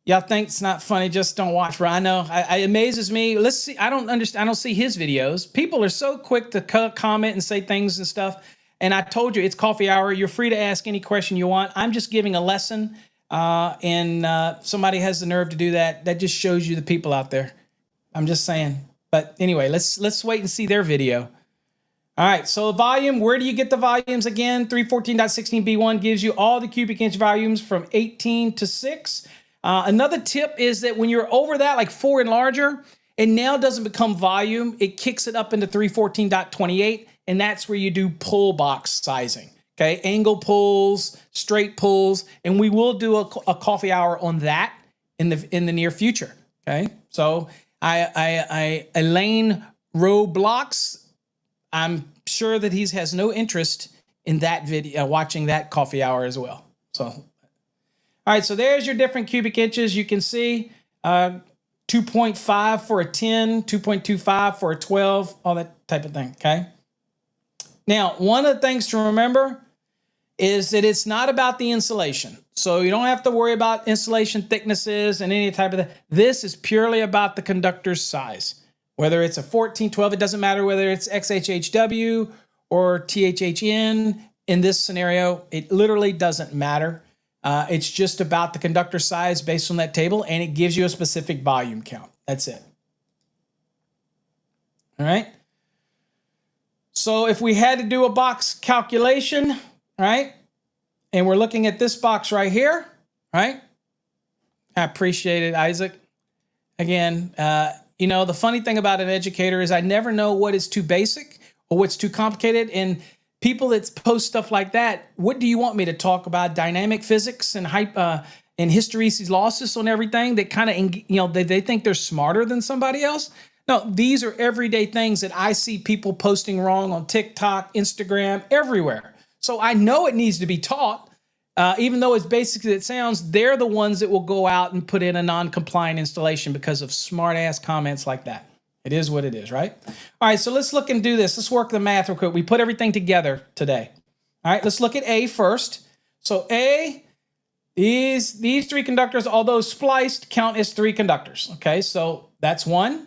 A: y'all think it's not funny, just don't watch. But I know, it amazes me. Let's see, I don't understand, I don't see his videos. People are so quick to comment and say things and stuff. And I told you, it's coffee hour. You're free to ask any question you want. I'm just giving a lesson. Somebody has the nerve to do that. That just shows you the people out there. I'm just saying. But anyway, let's wait and see their video. All right, so volume, where do you get the volumes again? 314.16b1 gives you all the cubic inch volumes from 18 to 6. Another tip is that when you're over that, like 4 and larger, it now doesn't become volume. It kicks it up into 314.28, and that's where you do pull box sizing. Okay, angle pulls, straight pulls, and we will do a coffee hour on that in the near future. Okay, so Elaine Roblocks, I'm sure that he has no interest in that video, watching that coffee hour as well. So, all right, so there's your different cubic inches. You can see 2.5 for a 10, 2.25 for a 12, all that type of thing. Okay. Now, one of the things to remember is that it's not about the insulation. So you don't have to worry about insulation thicknesses and any type of that. This is purely about the conductor's size. Whether it's a 14, 12, it doesn't matter whether it's XHHW or THHN. In this scenario, it literally doesn't matter. It's just about the conductor size based on that table, and it gives you a specific volume count. That's it. All right. So if we had to do a box calculation, right, and we're looking at this box right here, right? I appreciate it, Isaac. Again, you know, the funny thing about an educator is I never know what is too basic or what's too complicated. And people that post stuff like that, what do you want me to talk about? Dynamic physics and hysteresis losses on everything that kind of, you know, they think they're smarter than somebody else. No, these are everyday things that I see people posting wrong on TikTok, Instagram, everywhere. So I know it needs to be taught. Even though as basic as it sounds, they're the ones that will go out and put in a non-compliant installation because of smart-ass comments like that. It is what it is, right? All right, so let's look and do this. Let's work the math real quick. We put everything together today. All right, let's look at A first. So A, these 3 conductors, although spliced, count as 3 conductors. Okay, so that's 1,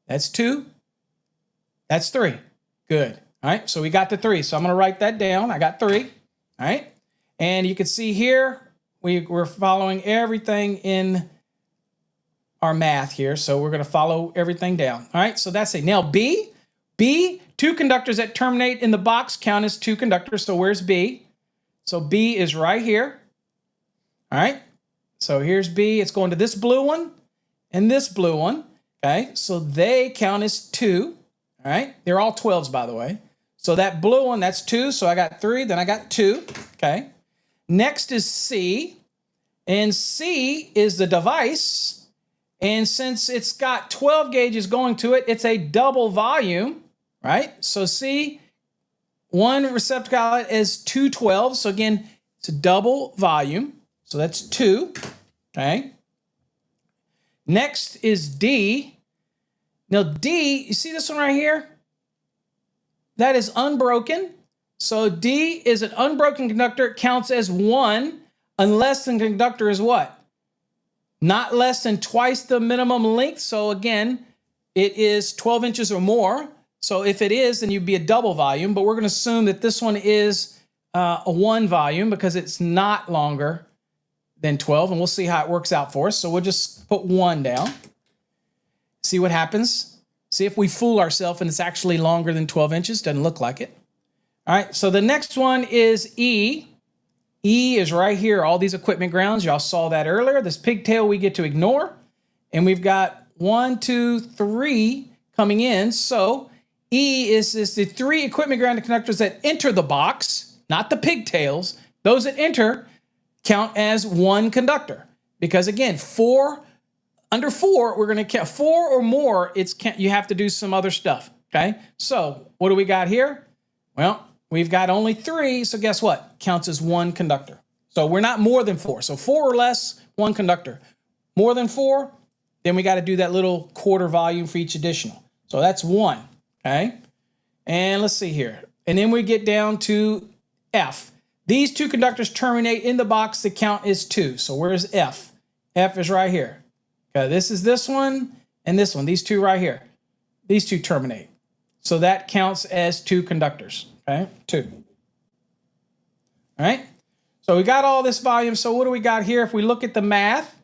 A: that's 2, that's 3. Good. All right, so we got the 3. So I'm going to write that down. I got 3. All right. And you can see here, we're following everything in our math here. So we're going to follow everything down. All right, so that's it. Now B, 2 conductors that terminate in the box count as 2 conductors. So where's B? So B is right here. All right, so here's B. It's going to this blue one and this blue one. Okay, so they count as 2. All right, they're all 12s, by the way. So that blue one, that's 2. So I got 3, then I got 2. Okay. Next is C, and C is the device, and since it's got 12 gauges going to it, it's a double volume, right? So C, one receptacle is 2 12s, so again, it's a double volume, so that's 2, okay? Next is D. Now D, you see this one right here? That is unbroken. So D is an unbroken conductor. It counts as 1 unless the conductor is what? Not less than twice the minimum length. So again, it is 12 inches or more. So if it is, then you'd be a double volume. But we're going to assume that this one is a 1 volume because it's not longer than 12. And we'll see how it works out for us. So we'll just put 1 down. See what happens. See if we fool ourselves and it's actually longer than 12 inches. Doesn't look like it. All right, so the next one is E. E is right here, all these equipment grounds. Y'all saw that earlier. This pigtail we get to ignore. And we've got 1, 2, 3 coming in. So E is the 3 equipment grounded conductors that enter the box, not the pigtails. Those that enter count as 1 conductor. Because again, under 4, we're going to count 4 or more. You have to do some other stuff. Okay. So what do we got here? Well, we've got only 3. So guess what? Counts as 1 conductor. So we're not more than 4. So 4 or less, 1 conductor. More than 4, then we got to do that little quarter volume for each additional. So that's 1. Okay. And let's see here. And then we get down to F. These 2 conductors terminate in the box that count as 2. So where's F? F is right here. Okay, this is this one and this one. These 2 right here. These 2 terminate. So that counts as 2 conductors. Okay, 2. All right. So we got all this volume. So what do we got here? If we look at the math,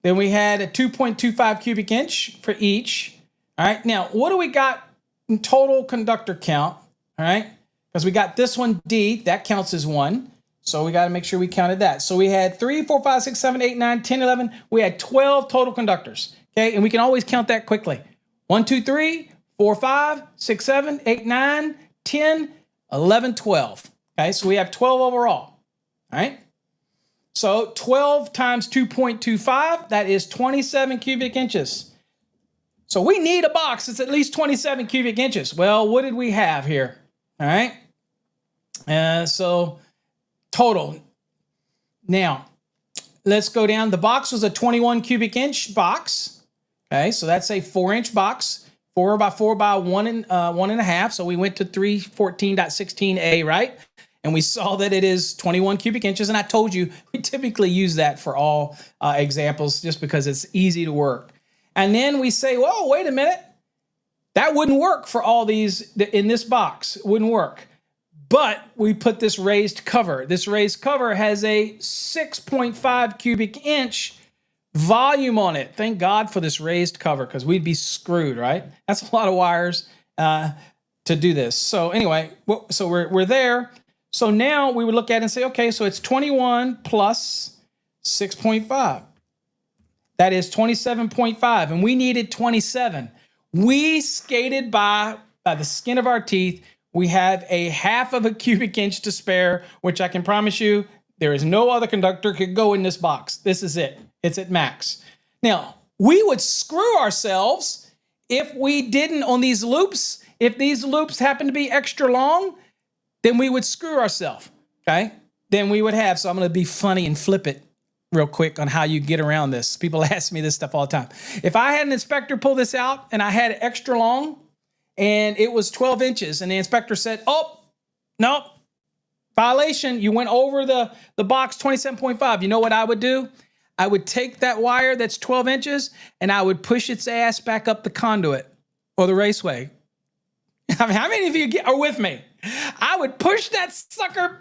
A: then we had a 2.25 cubic inch for each. All right. Now, what do we got in total conductor count? All right. Because we got this one, D, that counts as 1. So we got to make sure we counted that. So we had 3, 4, 5, 6, 7, 8, 9, 10, 11. We had 12 total conductors. Okay. And we can always count that quickly. 1, 2, 3, 4, 5, 6, 7, 8, 9, 10, 11, 12. Okay. So we have 12 overall. All right. So 12 times 2.25, that is 27 cubic inches. So we need a box that's at least 27 cubic inches. Well, what did we have here? All right. So total. Now, let's go down. The box was a 21 cubic inch box. Okay, so that's a 4-inch box, 4 by 4 by 1.5. So we went to 314.16a, right? And we saw that it is 21 cubic inches. And I told you we typically use that for all examples just because it's easy to work. And then we say, whoa, wait a minute. That wouldn't work for all these in this box. It wouldn't work. But we put this raised cover. This raised cover has a 6.5 cubic inch volume on it. Thank God for this raised cover because we'd be screwed, right? That's a lot of wires to do this. So anyway, so we're there. So now we would look at it and say, okay, so it's 21 plus 6.5. That is 27.5, and we needed 27. We skated by the skin of our teeth. We have a half of a cubic inch to spare, which I can promise you there is no other conductor could go in this box. This is it. It's at max. Now, we would screw ourselves if we didn't on these loops. If these loops happen to be extra long, then we would screw ourselves, okay? Then we would have, so I'm going to be funny and flip it real quick on how you get around this. People ask me this stuff all the time. If I had an inspector pull this out and I had it extra long and it was 12 inches and the inspector said, oh, no, violation, you went over the box 27.5. You know what I would do? I would take that wire that's 12 inches and I would push its ass back up the conduit or the raceway. I mean, how many of you are with me? I would push that sucker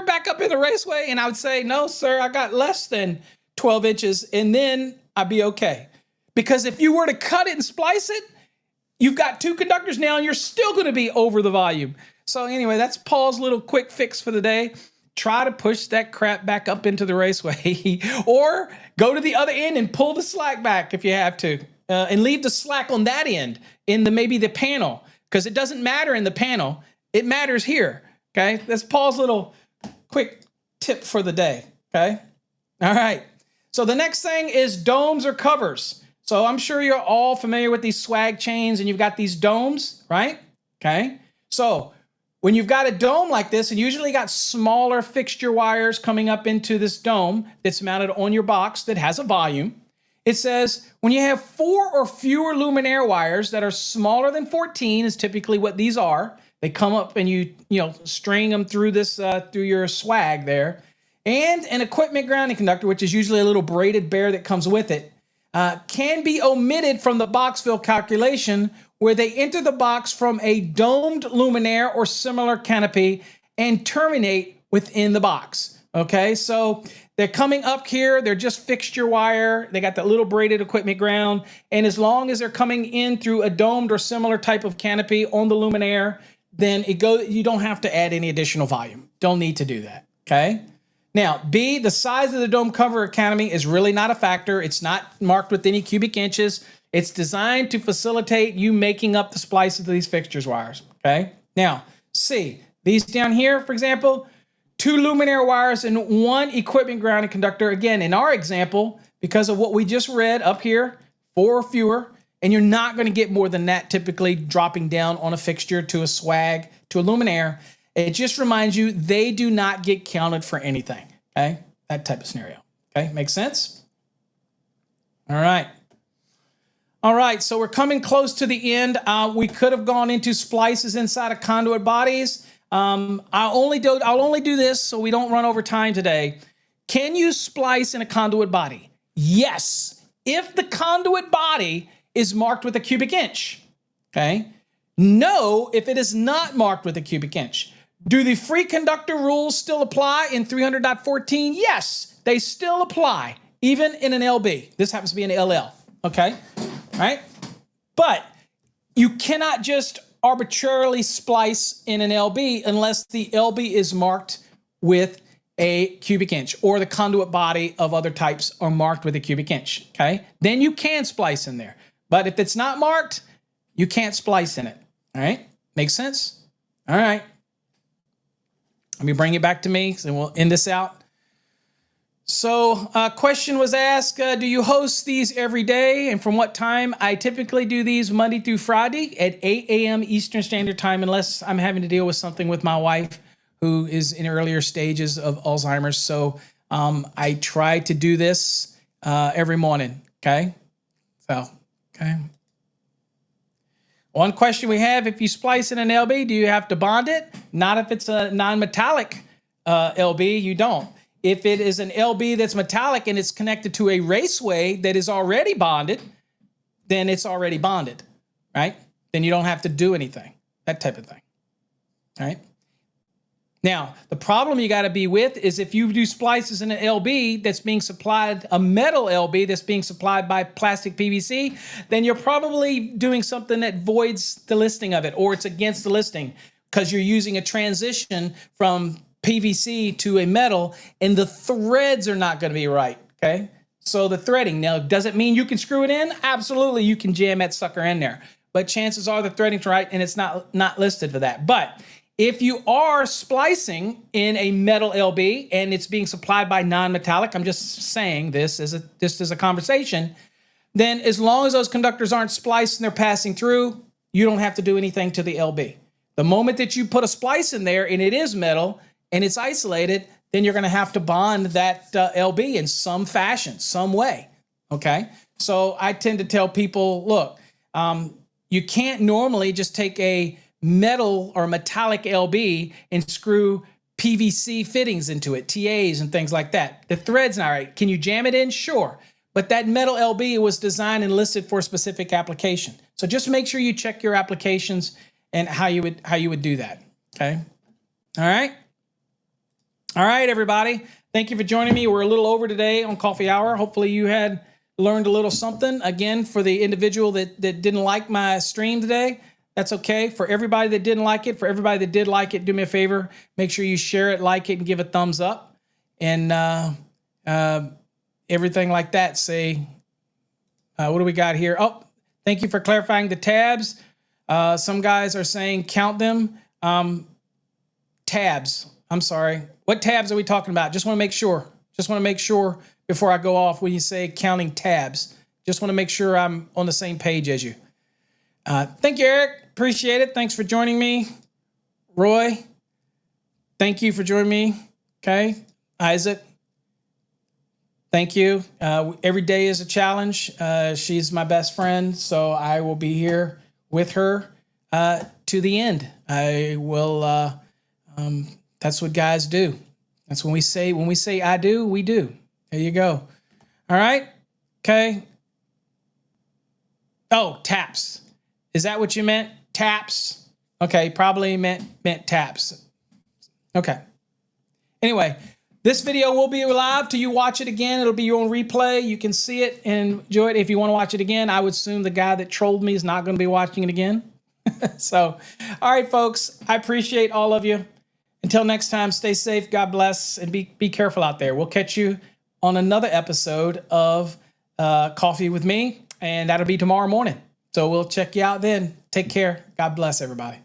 A: back up in the raceway and I would say, no, sir, I got less than 12 inches and then I'd be okay. Because if you were to cut it and splice it, you've got 2 conductors now and you're still going to be over the volume. So anyway, that's Paul's little quick fix for the day. Try to push that crap back up into the raceway or go to the other end and pull the slack back if you have to. And leave the slack on that end in maybe the panel, because it doesn't matter in the panel. It matters here. Okay. That's Paul's little quick tip for the day. Okay. All right. So the next thing is domes or covers. So I'm sure you're all familiar with these swag chains and you've got these domes, right? Okay. So when you've got a dome like this and usually got smaller fixture wires coming up into this dome that's mounted on your box that has a volume, it says when you have 4 or fewer luminaire wires that are smaller than 14 is typically what these are. They come up and you string them through this through your swag there, and an equipment grounding conductor, which is usually a little braided bear that comes with it, can be omitted from the box fill calculation where they enter the box from a domed luminaire or similar canopy and terminate within the box. Okay, so they're coming up here. They're just fixture wire. They got that little braided equipment ground. And as long as they're coming in through a domed or similar type of canopy on the luminaire, then you don't have to add any additional volume. Don't need to do that, okay? Now, B, the size of the dome cover economy is really not a factor. It's not marked with any cubic inches. It's designed to facilitate you making up the splices of these fixtures wires, okay? Now, C, these down here, for example, 2 luminaire wires and 1 equipment grounding conductor. Again, in our example, because of what we just read up here, 4 or fewer, and you're not going to get more than that typically dropping down on a fixture to a swag, to a luminaire. It just reminds you they do not get counted for anything, okay? That type of scenario, okay? Makes sense? All right. All right, so we're coming close to the end. We could have gone into splices inside of conduit bodies. I'll only do this so we don't run over time today. Can you splice in a conduit body? Yes, if the conduit body is marked with a cubic inch, okay? No, if it is not marked with a cubic inch. Do the free conductor rules still apply in 300.14? Yes, they still apply, even in an LB. This happens to be an LL, okay? Right? But you cannot just arbitrarily splice in an LB unless the LB is marked with a cubic inch, or the conduit body of other types are marked with a cubic inch, okay? Then you can splice in there. But if it's not marked, you can't splice in it, all right? Makes sense? All right. Let me bring it back to me, and we'll end this out. So a question was asked, do you host these every day, and from what time? I typically do these Monday through Friday at 8 a.m. Eastern Standard Time, unless I'm having to deal with something with my wife who is in earlier stages of Alzheimer's. So I try to do this every morning, okay? So, okay. One question we have, if you splice in an LB, do you have to bond it? Not if it's a non-metallic LB, you don't. If it is an LB that's metallic and it's connected to a raceway that is already bonded, then it's already bonded, right? Then you don't have to do anything, that type of thing, all right? Now, the problem you got to be with is if you do splices in an LB that's being supplied, a metal LB that's being supplied by plastic PVC, then you're probably doing something that voids the listing of it, or it's against the listing because you're using a transition from PVC to a metal and the threads are not going to be right, okay? So the threading, now, does it mean you can screw it in? Absolutely, you can jam that sucker in there. But chances are the threading's right and it's not listed for that. But if you are splicing in a metal LB and it's being supplied by non-metallic, I'm just saying this as a conversation, then as long as those conductors aren't spliced and they're passing through, you don't have to do anything to the LB. The moment that you put a splice in there and it is metal and it's isolated, then you're going to have to bond that LB in some fashion, some way, okay? So I tend to tell people, look, you can't normally just take a metal or metallic LB and screw PVC fittings into it, TAs and things like that. The thread's not right. Can you jam it in? Sure. But that metal LB was designed and listed for a specific application. So just make sure you check your applications and how you would do that. Okay. All right. All right, everybody. Thank you for joining me. We're a little over today on Coffee Hour. Hopefully you had learned a little something. Again, for the individual that didn't like my stream today, that's okay. For everybody that didn't like it, for everybody that did like it, do me a favor. Make sure you share it, like it, and give a thumbs up. And everything like that. Say, what do we got here? Oh, thank you for clarifying the tabs. Some guys are saying count them. Tabs. I'm sorry. What tabs are we talking about? Just want to make sure. Just want to make sure before I go off when you say counting tabs. Just want to make sure I'm on the same page as you. Thank you, Eric. Appreciate it. Thanks for joining me. Roy, thank you for joining me. Okay. Isaac, thank you. Every day is a challenge. She's my best friend, so I will be here with her to the end. I will. That's what guys do. That's when we say I do, we do. There you go. All right. Okay. Oh, taps. Is that what you meant? Taps. Okay, probably meant taps. Okay. Anyway, this video will be live till you watch it again. It'll be on replay. You can see it and enjoy it. If you want to watch it again, I would assume the guy that trolled me is not going to be watching it again. So, all right, folks, I appreciate all of you. Until next time, stay safe, God bless, and be careful out there. We'll catch you on another episode of Coffee with Me, and that'll be tomorrow morning. So we'll check you out then. Take care. God bless everybody.